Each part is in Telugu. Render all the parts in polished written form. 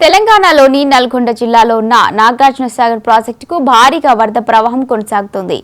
తెలంగాణలోని నల్గొండ జిల్లాలో ఉన్న నాగార్జున సాగర్ ప్రాజెక్టుకు భారీగా వరద ప్రవాహం కొనసాగుతుంది.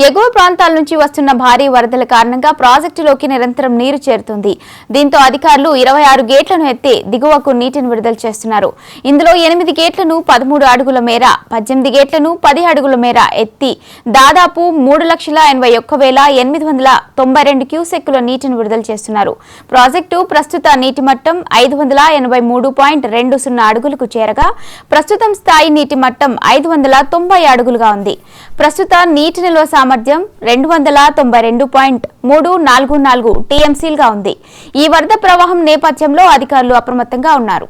ఎగువ ప్రాంతాల నుంచి వస్తున్న భారీ వరదల కారణంగా ప్రాజెక్టులోకి నిరంతరం నీరు చేరుతుంది. దీంతో అధికారులు 26 గేట్లను ఎత్తి దిగువకు నీటిని విడుదల చేస్తున్నారు. ఇందులో 8 గేట్లను 13 అడుగుల మేర, 18 గేట్లను 10 అడుగుల మేర ఎత్తి దాదాపు 3,81,892 క్యూసెక్కుల నీటిని విడుదల చేస్తున్నారు. ప్రాజెక్టు ప్రస్తుత నీటి మట్టం 583.20 అడుగులకు చేరగా ప్రస్తుతం స్థాయి నీటి మట్టం 590 అడుగులుగా ఉంది. ప్రస్తుత నీటి నిల్వ సామర్థ్యం 292.344 టీఎంసీలుగా ఉంది. ఈ వరద ప్రవాహం నేపథ్యంలో అధికారులు అప్రమత్తంగా ఉన్నారు.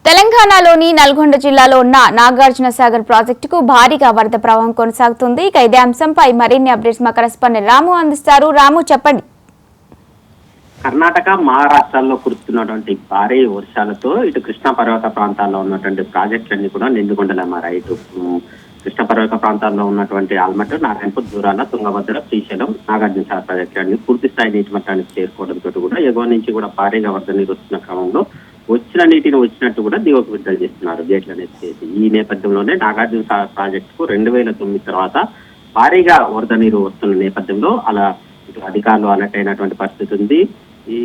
తెలంగాణలోని నల్గొండ జిల్లాలో ఉన్న నాగార్జున సాగర్ ప్రాజెక్టుకు భారీగా వరద ప్రవాహం కొనసాగుతుంది. ఇక ఇదే అంశంపై మరిన్ని అప్డేట్స్ మా కరెస్పాండెంట్ రాము అందిస్తారు. రాము, చెప్పండి. కర్ణాటక, మహారాష్ట్రాల్లో కురుస్తున్నటువంటి భారీ వర్షాలతో ఇటు కృష్ణా పర్వత ప్రాంతాల్లో ఉన్నటువంటి ప్రాజెక్టులన్నీ కూడా నిండుకొండలే మారాయి. ఇటు కృష్ణా పర్వత ప్రాంతాల్లో ఉన్నటువంటి ఆల్మట్, నారాయణపూర్, దూరాల, తుంగభద్ర, శ్రీశైలం, నాగార్జున సాగర్ ప్రాజెక్టులన్నీ పూర్తి స్థాయి నీటి మట్టానికి చేరుకోవడంతో కూడా ఎగువ నుంచి కూడా భారీగా వరద నీరు వస్తున్న క్రమంలో వచ్చిన నీటిని వచ్చినట్టు కూడా దిగువకు విడుదల చేస్తున్నారు గేట్లను ఎత్తేసి. ఈ నేపథ్యంలోనే నాగార్జున సాగర్ ప్రాజెక్టుకు 2009 తర్వాత భారీగా వరద నీరు వస్తున్న నేపథ్యంలో అలా ఇటు అధికారులు అలర్ట్ అయినటువంటి పరిస్థితి ఉంది. ఈ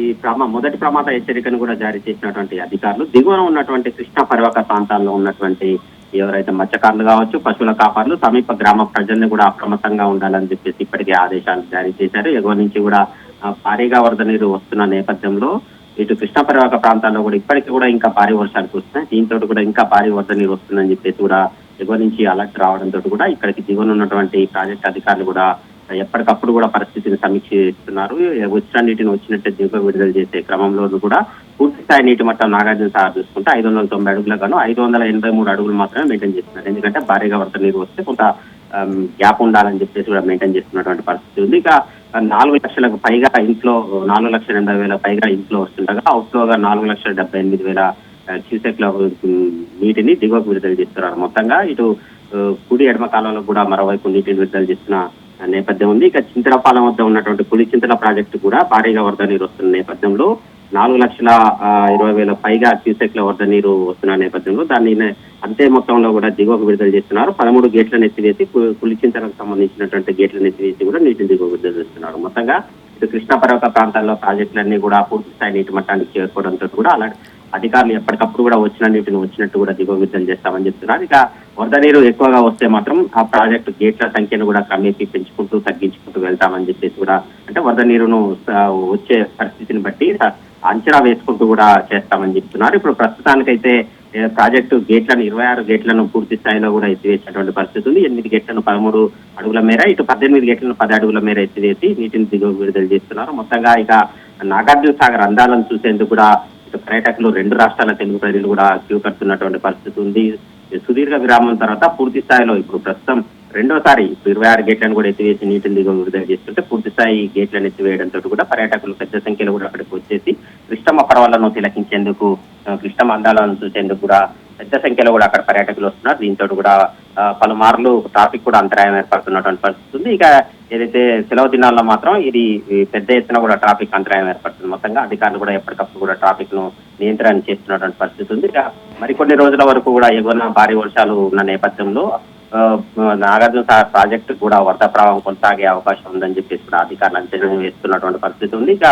మొదటి ప్రమాద హెచ్చరికను కూడా జారీ చేసినటువంటి అధికారులు దిగువన ఉన్నటువంటి కృష్ణా పర్వత ప్రాంతాల్లో ఉన్నటువంటి ఎవరైతే మత్స్యకారులు కావచ్చు, పశువుల కాపర్లు, సమీప గ్రామ ప్రజల్ని కూడా అప్రమత్తంగా ఉండాలని చెప్పేసి ఇప్పటికే ఆదేశాలు జారీ చేశారు. ఎగువ నుంచి కూడా భారీగా వరద నీరు వస్తున్న నేపథ్యంలో ఇటు కృష్ణా పర్వత ప్రాంతాల్లో కూడా ఇప్పటికీ కూడా ఇంకా భారీ వర్షాలు కురుస్తున్నాయి. దీంతో కూడా ఇంకా భారీ వరద నీరు వస్తుందని చెప్పేసి కూడా ఎగువ నుంచి అలర్ట్ రావడంతో కూడా ఇక్కడికి దిగువన ఉన్నటువంటి ప్రాజెక్ట్ అధికారులు కూడా ఎప్పటికప్పుడు కూడా పరిస్థితిని సమీక్షిస్తున్నారు. వచ్చిన నీటిని వచ్చినట్టే దిగువ విడుదల చేసే క్రమంలో కూడా పూర్తి స్థాయి నీటి మట్టం నాగార్జున సాగర్ చూసుకుంటే 590 అడుగులకు గాను 583 అడుగులు మాత్రమే మెయింటైన్ చేస్తున్నారు. ఎందుకంటే భారీగా వరద నీరు వస్తే కొంత గ్యాప్ ఉండాలని చెప్పేసి కూడా మెయింటైన్ చేస్తున్నటువంటి పరిస్థితి ఉంది. ఇక 4 లక్షలకు పైగా ఇంట్లో 4,80,000 పైగా ఇంట్లో వస్తుండగా అవుట్ఫ్లోగా 4,78,000 క్యూసెక్ల నీటిని దిగువకు విడుదల చేస్తున్నారు. మొత్తంగా ఇటు కుడి ఎడమ కాలంలో కూడా మరోవైపు నీటిని విడుదల చేస్తున్న నేపథ్యం ఉంది. ఇక చింతలపాలెం వద్ద ఉన్నటువంటి పులిచింతల ప్రాజెక్టు కూడా భారీగా వరద నీరు వస్తున్న నేపథ్యంలో 4,20,000 పైగా క్యూసెక్ల వరద నీరు వస్తున్న నేపథ్యంలో దాన్ని అంతే మొత్తంలో కూడా దిగువకు విడుదల చేస్తున్నారు. 13 గేట్లను ఎత్తివేసి పులిచింతలకు సంబంధించినటువంటి గేట్లను ఎత్తివేసి కూడా నీటిని దిగువ విడుదల చేస్తున్నారు. మొత్తంగా ఇటు కృష్ణా పర్వత ప్రాంతాల్లో ప్రాజెక్టులన్నీ కూడా పూర్తి స్థాయి నీటి మట్టానికి చేరుకోవడంతో కూడా అలా అధికారులు ఎప్పటికప్పుడు కూడా వచ్చిన నీటిని వచ్చినట్టు కూడా దిగువ విడుదల చేస్తామని చెప్తున్నారు. ఇక వరద నీరు ఎక్కువగా వస్తే మాత్రం ఆ ప్రాజెక్టు గేట్ల సంఖ్యను కూడా క్రమేపీ పెంచుకుంటూ తగ్గించుకుంటూ వెళ్తామని చెప్పేసి కూడా అంటే వరద నీరును వచ్చే పరిస్థితిని బట్టి అంచనా వేసుకుంటూ కూడా చేస్తామని చెప్తున్నారు. ఇప్పుడు ప్రస్తుతానికైతే ప్రాజెక్టు గేట్లను 26 గేట్లను పూర్తి స్థాయిలో కూడా ఎత్తివేసినటువంటి పరిస్థితి ఉంది. 8 గేట్లను 13 అడుగుల మేర, ఇటు 18 గేట్లను 10 అడుగుల మేర ఎత్తివేసి నీటిని దిగువ విడుదల చేస్తున్నారు. మొత్తంగా ఇక నాగార్జున సాగర్ అందాలను చూసేందుకు కూడా ఇటు పర్యాటకులు 2 రాష్ట్రాల తెలుగు ప్రజలు కూడా క్యూ కడుతున్నటువంటి పరిస్థితి ఉంది. సుదీర్ఘ విరామం తర్వాత పూర్తి స్థాయిలో ఇప్పుడు ప్రస్తుతం రెండోసారి 26 గేట్లను కూడా ఎత్తివేసి నీటిని దిగువ విడుదల చేస్తుంటే పూర్తి స్థాయి గేట్లను ఎత్తివేయడంతో కూడా పర్యాటకులు పెద్ద సంఖ్యలో కూడా అక్కడికి వచ్చేసి కృష్ణమ్మ పర్వాలను తిలకించేందుకు, కృష్ణమ్మ అందాలను చూసేందుకు కూడా పెద్ద సంఖ్యలో కూడా అక్కడ పర్యాటకులు వస్తున్నారు. దీంతో కూడా పలుమార్లు ట్రాఫిక్ కూడా అంతరాయం ఏర్పడుతున్నటువంటి పరిస్థితి ఉంది. ఇక ఏదైతే సెలవు దినాల్లో మాత్రం ఇది పెద్ద ఎత్తున కూడా ట్రాఫిక్ అంతరాయం ఏర్పడుతుంది. మొత్తంగా అధికారులు కూడా ఎప్పటికప్పుడు కూడా ట్రాఫిక్ ను నియంత్రణ చేస్తున్నటువంటి పరిస్థితి ఉంది. ఇక మరికొన్ని రోజుల వరకు కూడా ఎగువన భారీ వర్షాలు ఉన్న నేపథ్యంలో నాగార్జున సాగర్ ప్రాజెక్టు కూడా వరద ప్రవాహం కొనసాగే అవకాశం ఉందని చెప్పేసి కూడా అధికారులు అంచనా వేస్తున్నటువంటి పరిస్థితి ఉంది. ఇక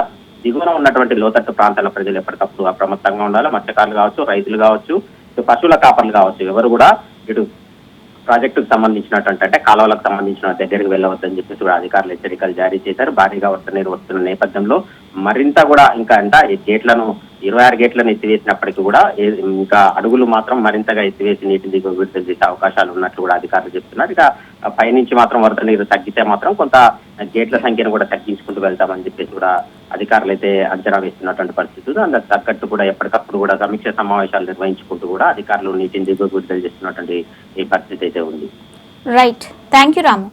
దిగువన ఉన్నటువంటి లోతట్టు ప్రాంతాల ప్రజలు ఎప్పటికప్పుడు అప్రమత్తంగా ఉండాలి. మత్స్యకారులు కావచ్చు, రైతులు కావచ్చు, ఇటు పశువుల కాపర్లు కావచ్చు, ఎవరు కూడా ఇటు ప్రాజెక్టుకు సంబంధించినటువంటి అంటే కాలువలకు సంబంధించిన దగ్గరికి వెళ్ళవద్దని చెప్పేసి కూడా అధికారులు హెచ్చరికలు జారీ చేశారు. భారీగా వరద నీరు వస్తున్న నేపథ్యంలో మరింత కూడా ఇంకా ఈ గేట్లను 26 గేట్లను ఎత్తివేసినప్పటికీ కూడా ఇంకా అడుగులు మాత్రం మరింతగా ఎత్తివేసి నీటిని దిగువ విడుదల చేసే అవకాశాలు ఉన్నట్లు కూడా అధికారులు చెప్తున్నారు. ఇక పైనుంచి మాత్రం వరద నీరు తగ్గితే మాత్రం కొంత గేట్ల సంఖ్యను కూడా తగ్గించుకుంటూ వెళ్తామని చెప్పేసి కూడా అధికారులు అయితే అంచనా వేస్తున్నటువంటి పరిస్థితులు. అందుకు తగ్గట్టు కూడా ఎప్పటికప్పుడు కూడా సమీక్ష సమావేశాలు నిర్వహించుకుంటూ కూడా అధికారులు నీటిని దిగువ విడుదల చేస్తున్నటువంటి ఈ పరిస్థితి అయితే ఉంది. Right, thank you Ramu.